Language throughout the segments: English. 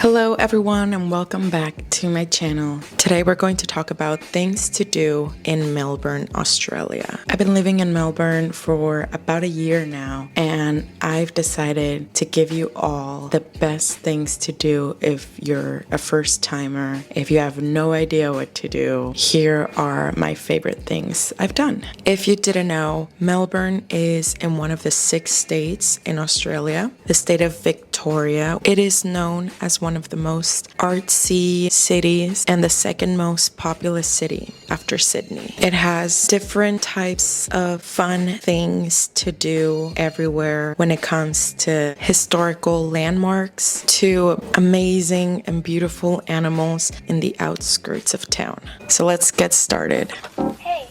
Hello everyone and welcome back to my channel. Today we're going to talk about things to do in Melbourne, Australia. I've been living in Melbourne for about a year now and I've decided to give you all the best things to do if you're a first timer. If you have no idea what to do, here are my favorite things I've done. If you didn't know, Melbourne is in one of the 6 states in Australia, the state of Victoria. It is known as one of the most artsy cities and the second most populous city after Sydney. It has different types of fun things to do everywhere when it comes to historical landmarks to amazing and beautiful animals in the outskirts of town. So let's get started. Hey.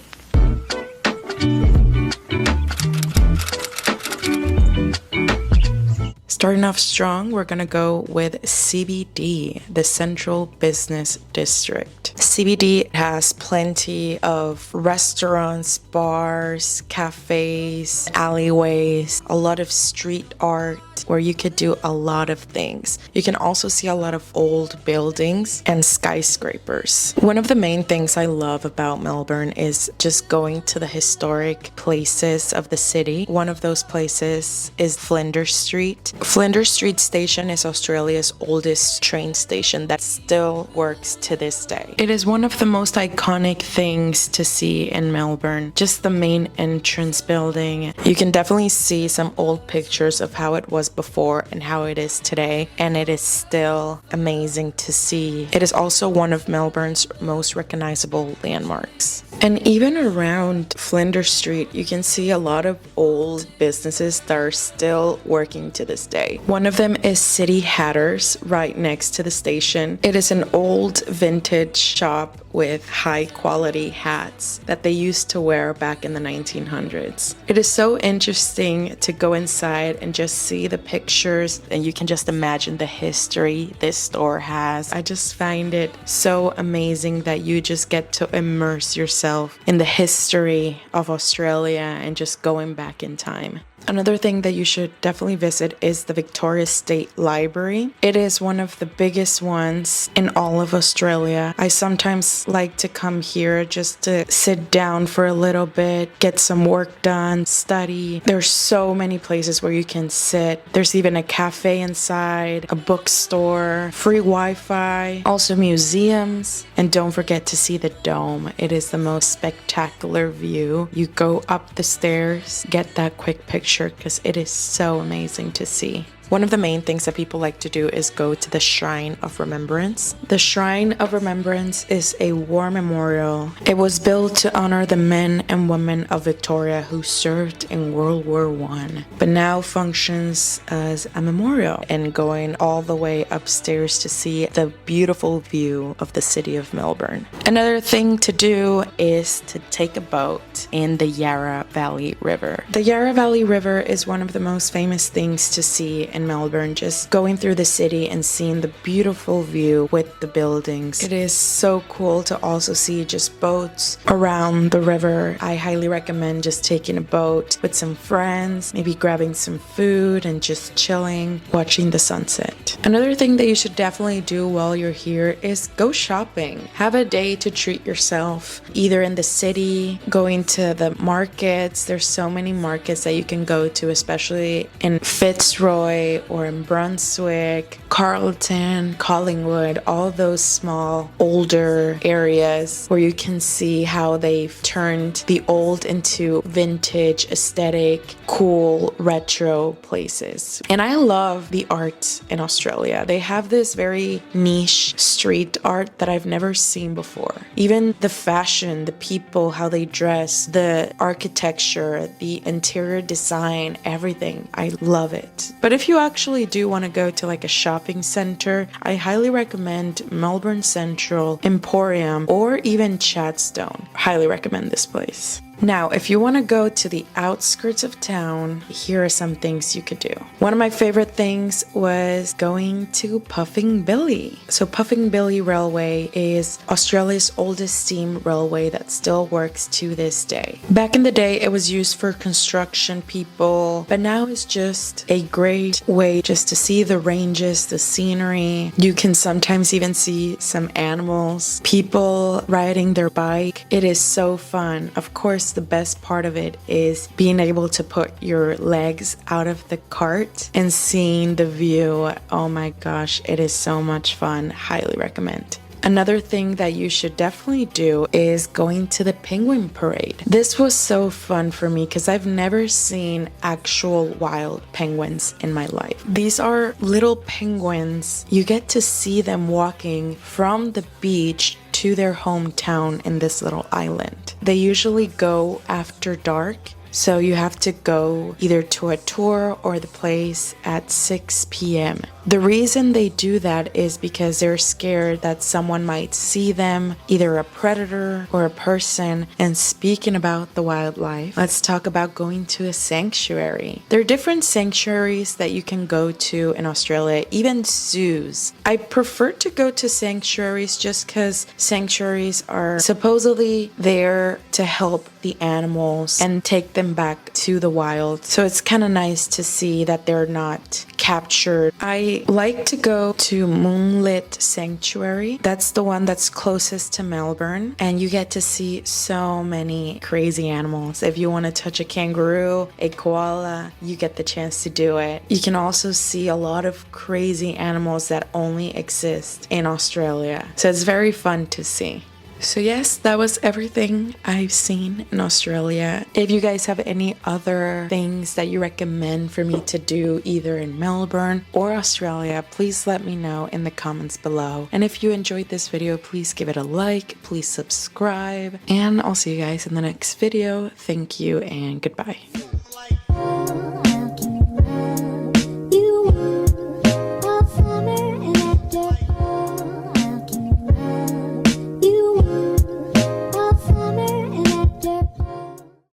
Starting off strong, we're gonna go with CBD, the Central Business District. CBD has plenty of restaurants, bars, cafes, alleyways, a lot of street art where you could do a lot of things. You can also see a lot of old buildings and skyscrapers. One of the main things I love about Melbourne is just going to the historic places of the city. One of those places is Flinders Street. Flinders Street Station is Australia's oldest train station that still works to this day. It is one of the most iconic things to see in Melbourne. Just the main entrance building. You can definitely see some old pictures of how it was before and how it is today, and it is still amazing to see. It is also one of Melbourne's most recognizable landmarks. And even around Flinders Street, you can see a lot of old businesses that are still working to this day. One of them is City Hatters, right next to the station. It is an old vintage shop with high quality hats that they used to wear back in the 1900s. It is so interesting to go inside and just see the pictures, and you can just imagine the history this store has. I just find it so amazing that you just get to immerse yourself in the history of Australia and just going back in time. Another thing that you should definitely visit is the Victoria State Library. It is one of the biggest ones in all of Australia. I sometimes like to come here just to sit down for a little bit, get some work done, study. There's so many places where you can sit. There's even a cafe inside, a bookstore, free Wi-Fi, also museums. And don't forget to see the dome. It is the most spectacular view. You go up the stairs, get that quick picture because it is so amazing to see. One of the main things that people like to do is go to the Shrine of Remembrance. The Shrine of Remembrance is a war memorial. It was built to honor the men and women of Victoria who served in World War I, but now functions as a memorial, and going all the way upstairs to see the beautiful view of the city of Melbourne. Another thing to do is to take a boat in the Yarra Valley River. The Yarra Valley River is one of the most famous things to see in Melbourne, just going through the city and seeing the beautiful view with the buildings. It is so cool to also see just boats around the river. I highly recommend just taking a boat with some friends, maybe grabbing some food and just chilling, watching the sunset. Another thing that you should definitely do while you're here is go shopping. Have a day to treat yourself, either in the city, going to the markets. There's so many markets that you can go to, especially in Fitzroy or in Brunswick, Carlton, Collingwood, all those small, older areas where you can see how they've turned the old into vintage, aesthetic, cool, retro places. And I love the art in Australia. They have this very niche street art that I've never seen before. Even the fashion, the people, how they dress, the architecture, the interior design, everything. I love it. But if you actually do want to go to like a shopping center, I highly recommend Melbourne Central, Emporium, or even Chadstone. Highly recommend this place. Now, if you want to go to the outskirts of town, here are some things you could do. One of my favorite things was going to Puffing Billy. So Puffing Billy Railway is Australia's oldest steam railway that still works to this day. Back in the day, it was used for construction people, but now it's just a great way just to see the ranges, the scenery. You can sometimes even see some animals, people riding their bike. It is so fun. Of course, the best part of it is being able to put your legs out of the cart and seeing the view. Oh my gosh, it is so much fun. Highly recommend. Another thing that you should definitely do is going to the penguin parade. This was so fun for me because I've never seen actual wild penguins in my life. These are little penguins. You get to see them walking from the beach to their hometown in this little island. They usually go after dark. So you have to go either to a tour or the place at 6 p.m. The reason they do that is because they're scared that someone might see them, either a predator or a person. And speaking about the wildlife, let's talk about going to a sanctuary. There are different sanctuaries that you can go to in Australia, even zoos. I prefer to go to sanctuaries just because sanctuaries are supposedly there to help the animals and take them back to the wild. So it's kind of nice to see that they're not captured. I like to go to Moonlit Sanctuary. That's the one that's closest to Melbourne, and you get to see so many crazy animals. If you want to touch a kangaroo, a koala, you get the chance to do it. You can also see a lot of crazy animals that only exist in Australia. So it's very fun to see. So yes, that was everything I've seen in Australia. If you guys have any other things that you recommend for me to do either in Melbourne or Australia, please let me know in the comments below. And if you enjoyed this video, please give it a like, please subscribe, and I'll see you guys in the next video. Thank you and goodbye.